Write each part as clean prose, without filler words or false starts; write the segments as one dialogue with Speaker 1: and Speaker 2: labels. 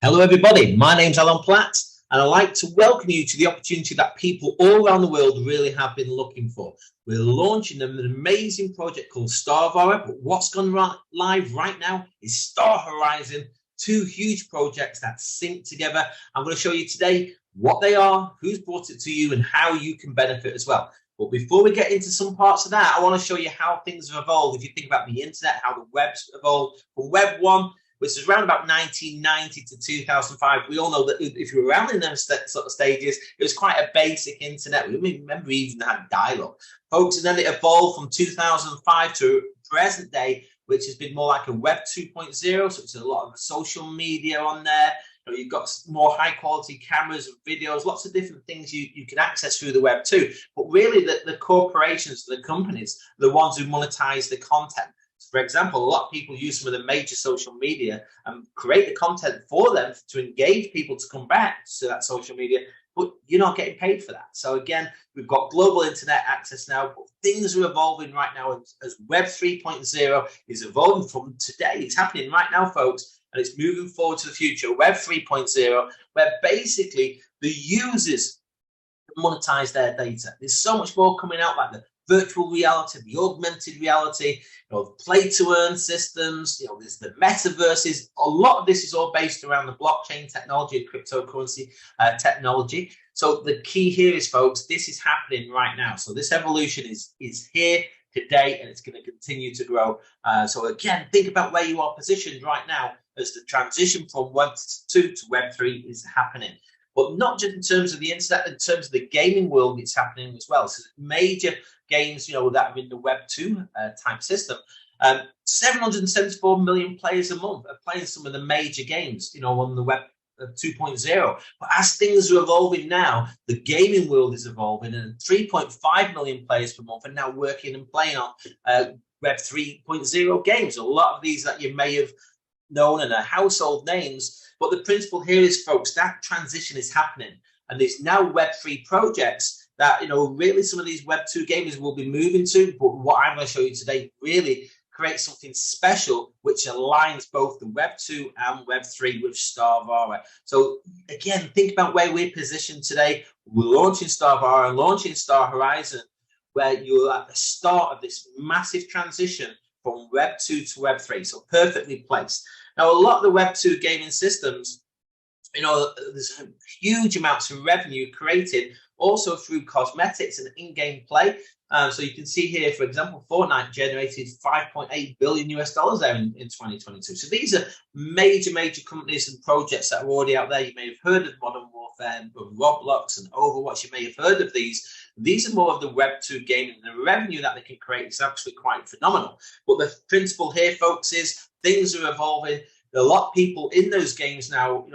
Speaker 1: Hello everybody, my name's Alan Platt and I'd like to welcome you to the opportunity that people all around the world really have been looking for. We're launching an amazing project called StarVara, but what's gone live right now is StarHorizon, two huge projects that sync together. I'm going to show you today what they are, who's brought it to you and how you can benefit as well. But before we get into some parts of that, I want to show you how things have evolved. If you think about the internet, how the web's evolved from Web 1, which is around about 1990 to 2005. We all know that if you were around in those sort of stages, it was quite a basic internet. We remember even had dial-up, folks, and then it evolved from 2005 to present day, which has been more like a Web 2.0. So it's a lot of social media on there. You've got more high quality cameras and videos, lots of different things you can access through the web too. But really the corporations, the companies, the ones who monetize the content. For example, a lot of people use some of the major social media and create the content for them to engage people to come back to that social media, but you're not getting paid for that. So again, we've got global internet access now, but things are evolving right now as Web 3.0 is evolving from today. It's happening right now, folks, and it's moving forward to the future. Web 3.0, where basically the users monetize their data. There's so much more coming out like the virtual reality, the augmented reality, play to earn systems, there's the metaverses. A lot of this is all based around the blockchain technology, cryptocurrency technology. So the key here is, folks, this is happening right now. So this evolution is here today and it's going to continue to grow. So again, think about where you are positioned right now as the transition from Web 2 to Web 3 is happening. But not just in terms of the internet, in terms of the gaming world, it's happening as well. So major games, that are in the Web 2 type system. 774 million players a month are playing some of the major games, on the Web 2.0. But as things are evolving now, the gaming world is evolving, and 3.5 million players per month are now working and playing on Web 3.0 games. A lot of these that you may have known and are household names. But the principle here is, folks, that transition is happening. And there's now Web 3 projects that, really some of these Web 2 gamers will be moving to. But what I'm going to show you today really creates something special, which aligns both the Web 2 and Web 3 with StarVara. So again, think about where we're positioned today. We're launching StarVara and launching StarHorizon, where you're at the start of this massive transition from Web 2 to Web 3. So perfectly placed. Now, a lot of the Web 2 gaming systems, there's huge amounts of revenue created also through cosmetics and in-game play. So you can see here, for example, Fortnite generated $5.8 billion US there in 2022. So these are major companies and projects that are already out there. You may have heard of Modern Warfare, Roblox and Overwatch. You may have heard of these. These are more of the Web 2 gaming. The revenue that they can create is actually quite phenomenal. But the principle here, folks, is things are evolving. A lot of people in those games now,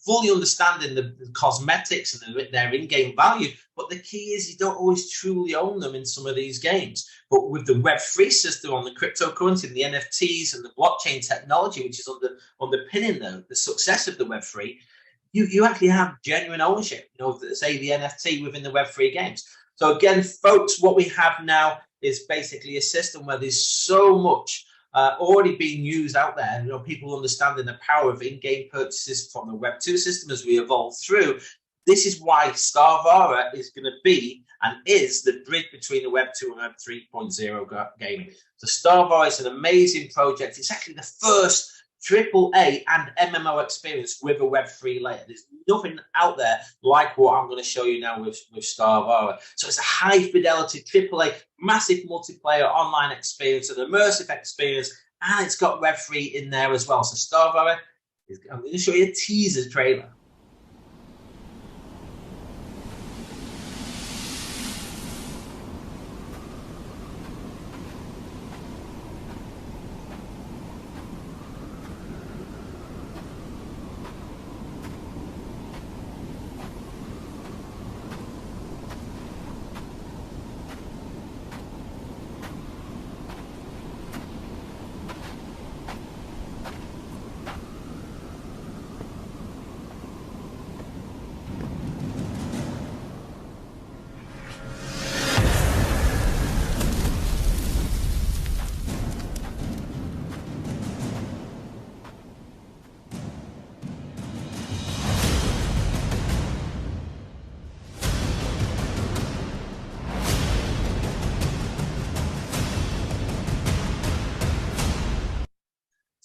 Speaker 1: fully understanding the cosmetics and their in-game value, but the key is you don't always truly own them in some of these games. But with the Web 3 system on the cryptocurrency and the NFTs and the blockchain technology, which is underpinning the success of the Web 3, you actually have genuine ownership, say the NFT within the Web 3 games. So again, folks, what we have now is basically a system where there's so much already being used out there, people understanding the power of in-game purchases from the Web 2 system as we evolve through. This is why StarVara is going to be and is the bridge between the Web 2 and Web 3.0 gaming. So StarVara is an amazing project. It's actually the first AAA and MMO experience with a Web 3 layer. There's nothing out there like what I'm going to show you now with StarVara. So it's a high fidelity AAA, massive multiplayer online experience, an immersive experience, and it's got Web 3 in there as well. So StarVara, I'm going to show you a teaser trailer.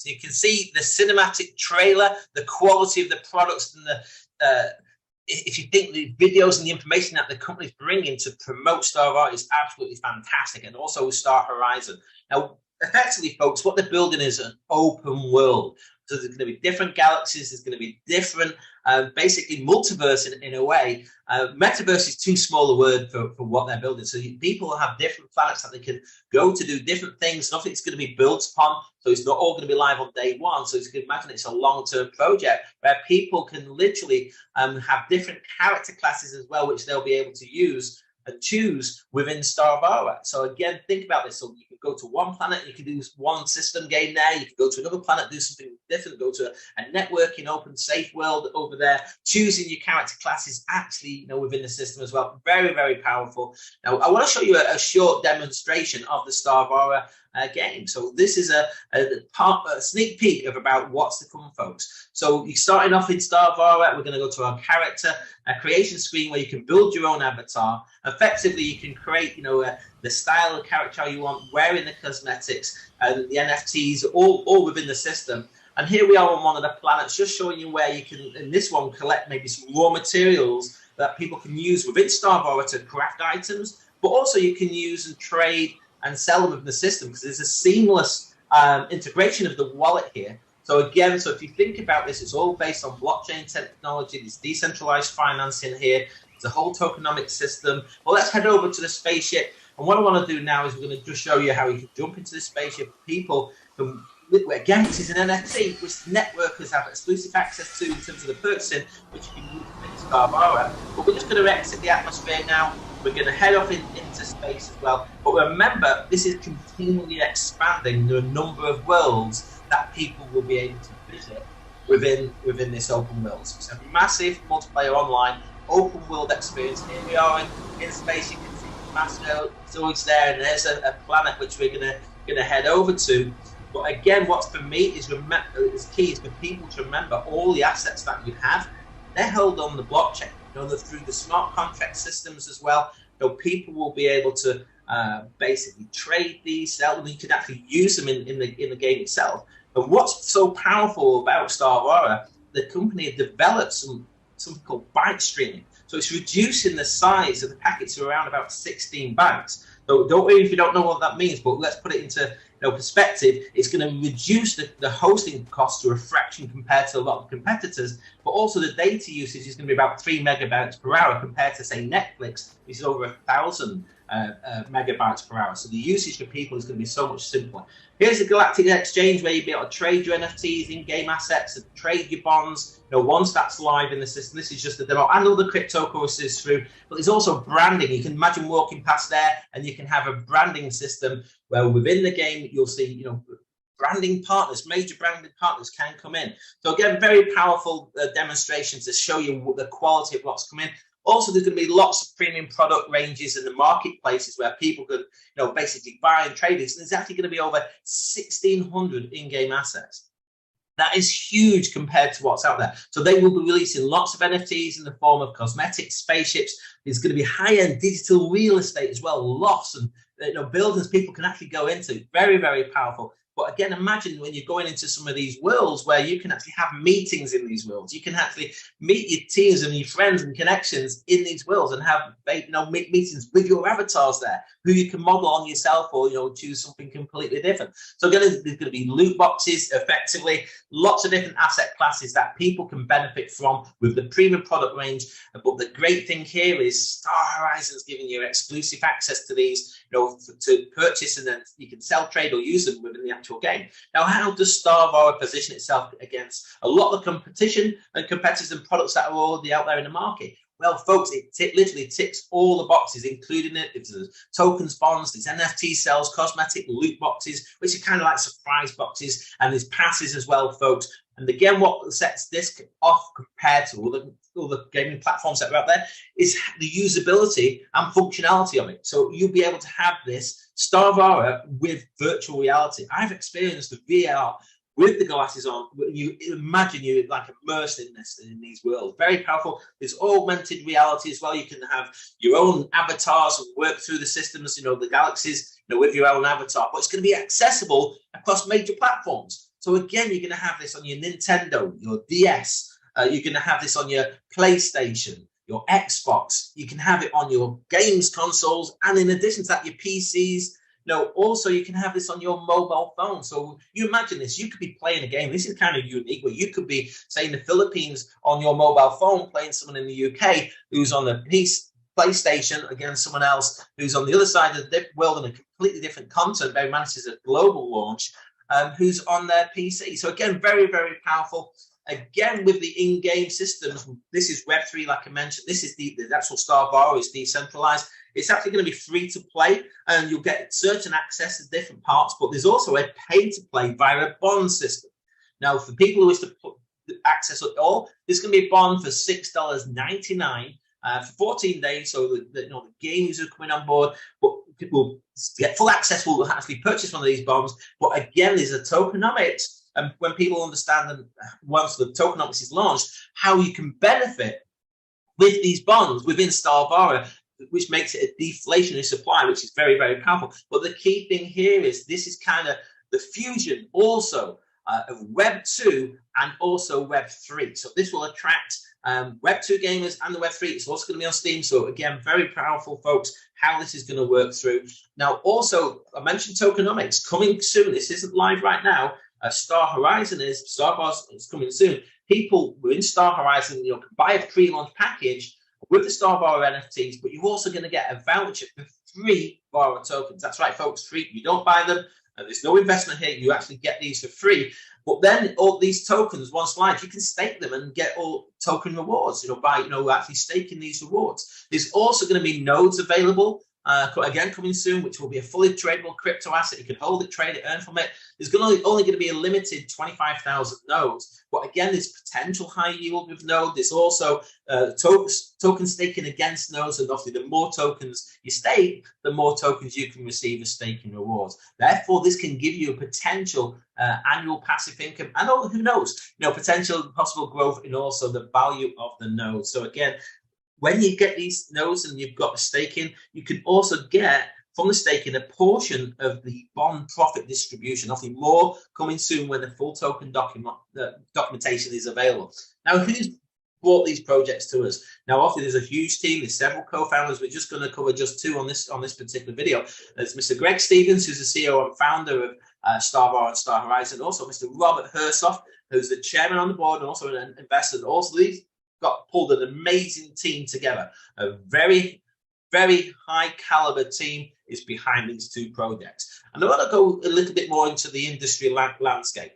Speaker 1: So you can see the cinematic trailer, the quality of the products, and if you think the videos and the information that the company's bringing to promote StarVara is absolutely fantastic, and also StarHorizon. Now, effectively, folks, what they're building is an open world. So there's going to be different galaxies. There's going to be different, basically multiverse in a way. Metaverse is too small a word for what they're building. So people will have different planets that they can go to do different things. Nothing's going to be built upon. So it's not all going to be live on day one. So you can imagine it's a long-term project where people can literally have different character classes as well, which they'll be able to use and choose within StarVara. So again, think about this. So you can go to one planet, you can do one system game there. You can go to another planet, do something different, go to a networking, open, safe world over there. Choosing your character classes actually, within the system as well. Very, very powerful. Now, I want to show you a short demonstration of the StarVara game. So this is a sneak peek of about what's to come, folks. So you're starting off in StarVara. We're going to go to our character creation screen where you can build your own avatar. Effectively, you can create, the style of character you want, wearing the cosmetics and the NFTs, all within the system. And here we are on one of the planets, just showing you where you can, in this one, collect maybe some raw materials that people can use within StarVara to craft items, but also you can use and trade and sell them within the system, because there's a seamless integration of the wallet here. So again, if you think about this, it's all based on blockchain technology. There's decentralized financing here. It's a whole tokenomic system. Well, let's head over to the spaceship. And what I want to do now is we're going to just show you how you can jump into the spaceship. People can, again, this is an NFT, which networkers have exclusive access to in terms of the purchasing, which you can use in StarVara. But we're just going to exit the atmosphere now. We're going to head off into space as well. But remember, this is continually expanding the number of worlds that people will be able to visit within this open world. So it's a massive multiplayer online open world experience. Here we are in space. You can see the master storage there, and there's a planet which we're gonna head over to. But again, what's for me is key is for people to remember all the assets that you have. They're held on the blockchain, through the smart contract systems as well. People will be able to basically trade these, sell them. You can actually use them in the game itself. And what's so powerful about StarVara, the company have developed something called byte streaming. So it's reducing the size of the packets to around about 16 bytes. So don't worry if you don't know what that means, but let's put it into perspective. It's going to reduce the hosting cost to a fraction compared to a lot of competitors, but also the data usage is going to be about 3 megabytes per hour compared to, say, Netflix, which is over 1,000 megabytes per hour. So the usage for people is going to be so much simpler. Here's a galactic exchange where you'll be able to trade your NFTs, in-game assets, and trade your bonds. Once that's live in the system, this is just the demo, and all the cryptocurrencies through. But there's also branding. You can imagine walking past there, and you can have a branding system where within the game you'll see, branding partners, major branding partners can come in. So again, very powerful demonstration to show you the quality of what's coming. Also, there's going to be lots of premium product ranges in the marketplaces where people could, basically buy and trade this. And there's actually going to be over 1,600 in-game assets. That is huge compared to what's out there. So they will be releasing lots of NFTs in the form of cosmetics, spaceships. There's going to be high-end digital real estate as well, lofts and buildings people can actually go into. Very, very powerful. But again, imagine when you're going into some of these worlds where you can actually have meetings in these worlds. You can actually meet your teams and your friends and connections in these worlds and have meetings with your avatars there, who you can model on yourself or choose something completely different. So again, there's going to be loot boxes, effectively, lots of different asset classes that people can benefit from with the premium product range. But the great thing here is StarHorizon is giving you exclusive access to these, to purchase, and then you can sell, trade, or use them within the actual game. Now, how does StarVara position itself against a lot of competition and competitors and products that are already out there in the market? Well, folks, it literally ticks all the boxes, including there's tokens, bonds, there's NFT sales, cosmetic loot boxes, which are kind of like surprise boxes, and there's passes as well, folks. And again, what sets this off compared to all the gaming platforms that are out there is the usability and functionality of it. So you'll be able to have this StarVara with virtual reality. I've experienced the VR with the glasses on. You imagine you're like immersed in these worlds. Very powerful. There's augmented reality as well. You can have your own avatars and work through the systems, the galaxies, with your own avatar. But it's going to be accessible across major platforms. So again, you're going to have this on your Nintendo, your DS. You're going to have this on your PlayStation, your Xbox. You can have it on your games consoles, and in addition to that, your PCs. Also you can have this on your mobile phone. So you imagine this, you could be playing a game. This is kind of unique, where you could be, say, in the Philippines on your mobile phone, playing someone in the UK who's on a PlayStation against someone else who's on the other side of the world on a completely different continent. Bear in mind, this is a global launch, who's on their PC. So again, very, very powerful. Again, with the in-game systems, this is Web3, like I mentioned. This is the actual StarVara is decentralized. It's actually going to be free to play, and you'll get certain access to different parts, but there's also a pay to play via a bond system. Now, for people who wish to access it all, there's going to be a bond for $6.99 for 14 days. So the games are coming on board, but people get full access will actually purchase one of these bonds. But again, there's a tokenomics. And when people understand that once the tokenomics is launched, how you can benefit with these bonds within StarVara, which makes it a deflationary supply, which is very, very powerful. But the key thing here is this is kind of the fusion also of Web 2 and also Web 3. So this will attract Web 2 gamers and the Web 3. It's also going to be on Steam. So again, very powerful, folks, how this is going to work through. Now, also, I mentioned tokenomics coming soon. This isn't live right now. StarHorizon is coming soon. People within StarHorizon, can buy a pre-launch package with the StarVara NFTs, but you're also going to get a voucher for 3 Vara tokens. That's right, folks, free. You don't buy them. There's no investment here. You actually get these for free. But then all these tokens, once live, you can stake them and get all token rewards, by actually staking these rewards. There's also going to be nodes available. Again, coming soon, which will be a fully tradable crypto asset. You can hold it, trade it, earn from it. There's only going to be a limited 25,000 nodes. But again, there's potential high yield with node. There's also token staking against nodes. And obviously, the more tokens you stake, the more tokens you can receive as staking rewards. Therefore, this can give you a potential annual passive income. And who knows, potential possible growth in also the value of the node. So again, when you get these nodes and you've got the staking, you can also get from the staking a portion of the bond profit distribution. Obviously, more coming soon when the full token documentation is available. Now, who's brought these projects to us? Now, obviously, there's a huge team. There's several co-founders. We're just going to cover just 2 on this particular video. There's Mr. Greg Stevens, who's the CEO and founder of StarVara and StarHorizon. Also, Mr. Robert Hersoff, who's the chairman on the board and also an investor. Also, these got pulled an amazing team together. A very, very high caliber team is behind these 2 projects. And I want to go a little bit more into the industry landscape.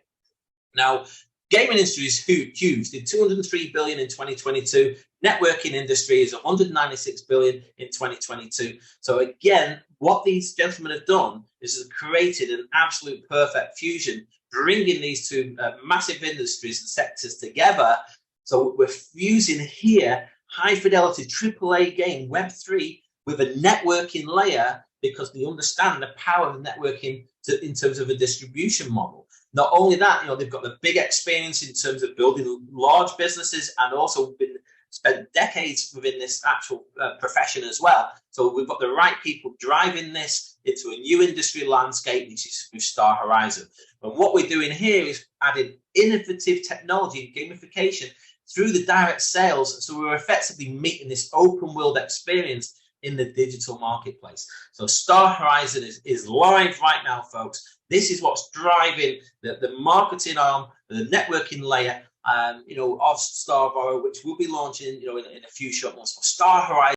Speaker 1: Now, gaming industry is huge. Did 203 billion in 2022. Networking industry is 196 billion in 2022. So again, what these gentlemen have done is created an absolute perfect fusion, bringing these 2 massive industries and sectors together. So we're fusing here high fidelity AAA game Web3 with a networking layer, because they understand the power of the networking in terms of a distribution model. Not only that, they've got the big experience in terms of building large businesses and also spent decades within this actual profession as well. So we've got the right people driving this into a new industry landscape, which is with StarHorizon. And what we're doing here is adding innovative technology and gamification through the direct sales. So we're effectively meeting this open world experience in the digital marketplace. So StarHorizon is live right now, folks. This is what's driving the marketing arm, the networking layer, of StarVara, which will be launching, in a few short months. For StarHorizon